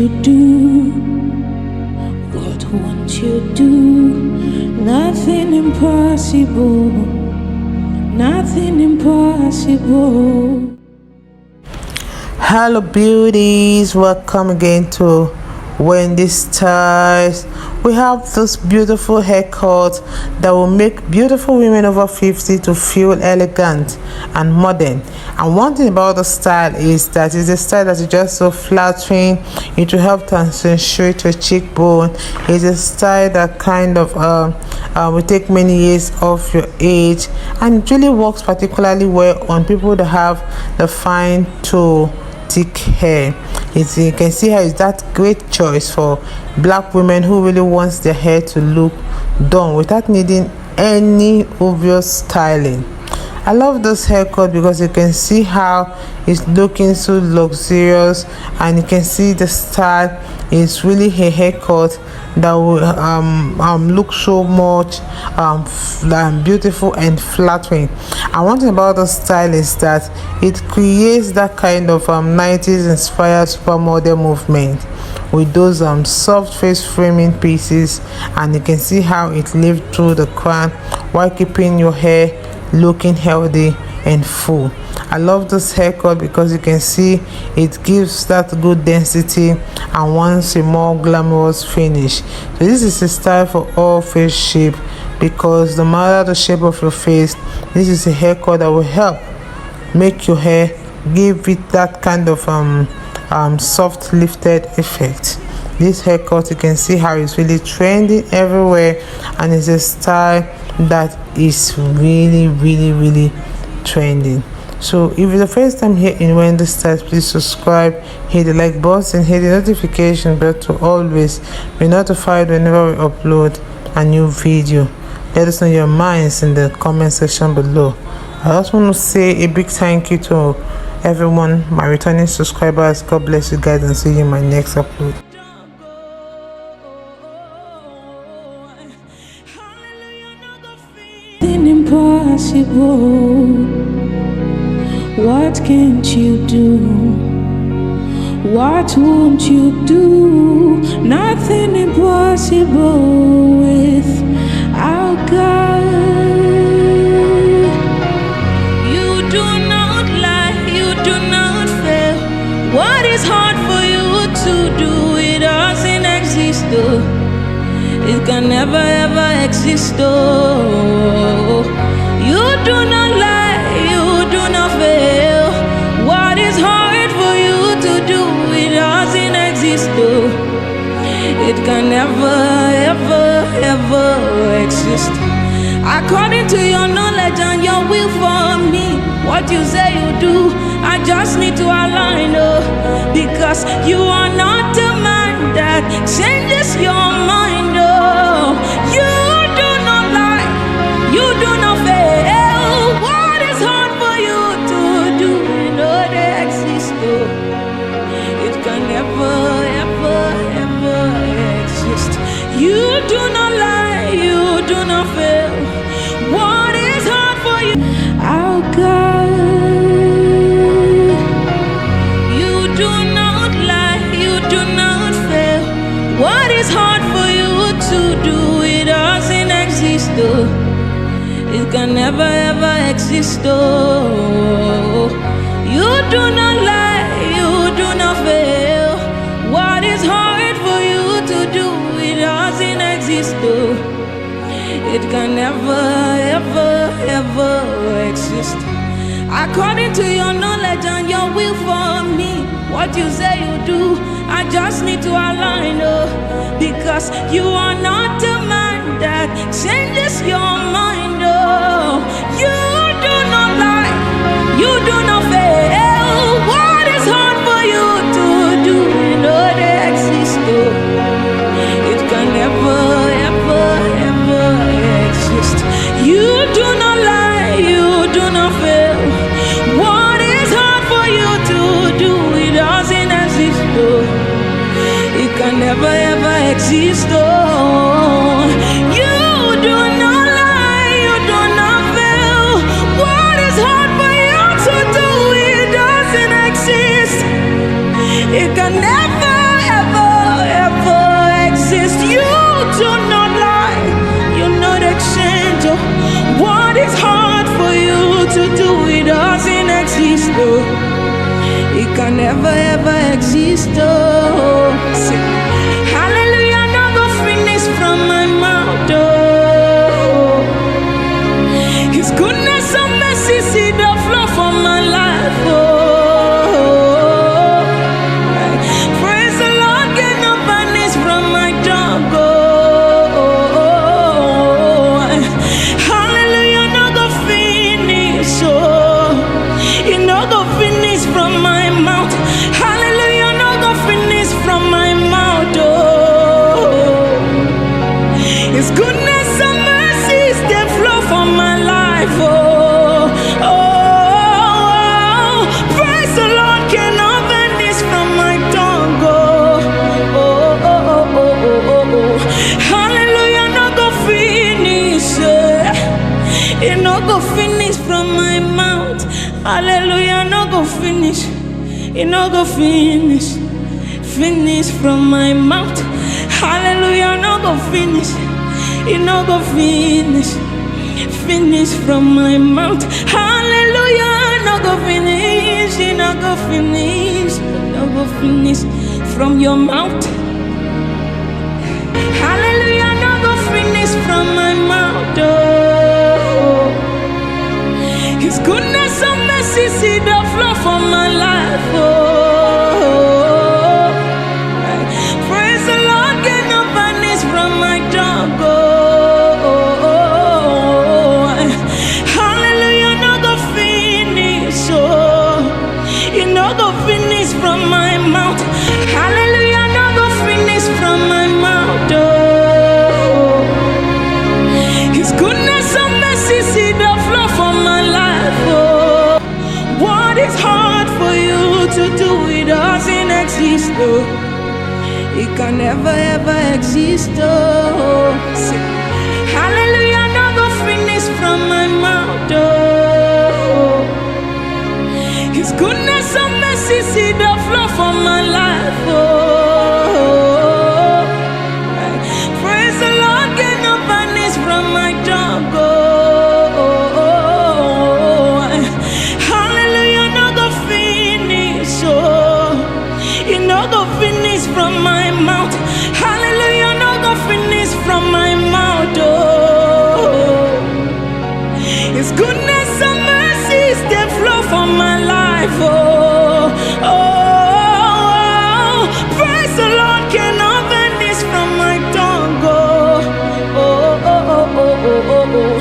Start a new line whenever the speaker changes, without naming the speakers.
you do? What won't you do? Nothing impossible. Nothing impossible.
Hello beauties, welcome again to Wendy Styles. We have this beautiful haircut that will make beautiful women over 50 to feel elegant and modern. And one thing about the style is that it's a style that is just so flattering. It will help to accentuate your cheekbone. It's a style that kind of will take many years off your age, and it really works particularly well on people that have the fine to thick hair. You can see how it's that great choice for black women who really wants their hair to look done without needing any obvious styling. I love this haircut because you can see how it's looking so luxurious, and you can see the style is really a haircut that will look so much beautiful and flattering. And one thing about the style is that it creates that kind of 90s inspired supermodel movement with those soft face framing pieces, and you can see how it lived through the crown while keeping your hair looking healthy and full. I love this haircut because you can see it gives that good density and wants a more glamorous finish. So this is a style for all face shape, because no matter the shape of your face, this is a haircut that will help make your hair give it that kind of soft lifted effect. This haircut, you can see how it's really trending everywhere, and it's a style that is really trending. So if it's the first time here in Wendy Styles, please subscribe, hit the like button, hit the notification bell to always be notified whenever we upload a new video. Let us know your minds in the comment section below. I also want to say a big thank you to everyone, my returning subscribers. God bless you guys, and see you in my next upload.
Impossible. What can't you do? What won't you do? Nothing impossible with our God. You do not lie, you do not fail. What is hard for you to do? It doesn't exist though. It can never ever exist though. You do not lie, you do not fail. What is hard for you to do? It doesn't exist though. It can never ever exist. According to your knowledge and your will for me, what you say you do, I just need to align, oh, because you are not a man that changes your mind, oh. You do not lie, you do not fail. What is hard for you to do? You know they exist, oh. It can never ever exist. You do not lie, you do not fail. What is hard for you? Our God. You do not lie, you do not fail. What is hard for you to do? It doesn't exist though. It can never ever exist though. You do not lie, you do not fail. What is hard for you to do? It doesn't exist though. It can never ever exist. According to your knowledge and your will for me, what you say you do, I just need to align, oh, because you are not a man that changes your mind, oh. You do not lie, you do not fail. What is hard for you to do? You know they exist, oh. It can never ever exist. You do not lie, you do not fail. What is hard for you to do? It doesn't exist, though. It can never ever exist, though. You do not lie, you do not fail. What is hard for you to do? It doesn't exist. It can never ever oh. It can never ever exist, oh. Say, hallelujah, no go finish from my mouth, oh. His goodness and mercy see the flow from my life, oh. Praise the Lord, get no vanish from my tongue, oh. Hallelujah, no go finish, oh. It no go finish from my mouth. Hallelujah, no go finish from my mouth, oh. His goodness and mercies, they flow from my life, oh. Oh, praise the Lord, cannot vanish from my tongue, oh. Oh, oh, oh, oh, oh, oh. Hallelujah, no go finish, it no go finish from my mouth. Hallelujah, no go finish. It no go finish. Finish from my mouth. Hallelujah, no go finish. It no go finish. Finish from my mouth. Hallelujah, no go finish. It no go finish. No go finish from your mouth. Hallelujah, no go finish from my mouth, oh. His goodness and mercy see the flow from my life, oh. Praise the Lord, get no vanish from my tongue, oh. Hallelujah, no go finish, oh. It no go finish from my mouth. Hallelujah, no go finish from my mouth, oh. His goodness and mercy see the flow from my life, oh. What is hard for you to do? It doesn't exist, oh. It can never ever exist, oh. Say, hallelujah, no go finish from my mouth, oh. His goodness and mercy see the flow from my life, oh. Praise the Lord, get no vanish from my tongue, oh. Hallelujah, no go finish, oh. It no go finish from my mouth. Hallelujah, no go finish from my mouth, oh. His goodness and mercies, they flow from my life, oh. Oh, praise the Lord, cannot vanish from my tongue, oh. Oh, oh, oh, oh, oh, oh, oh.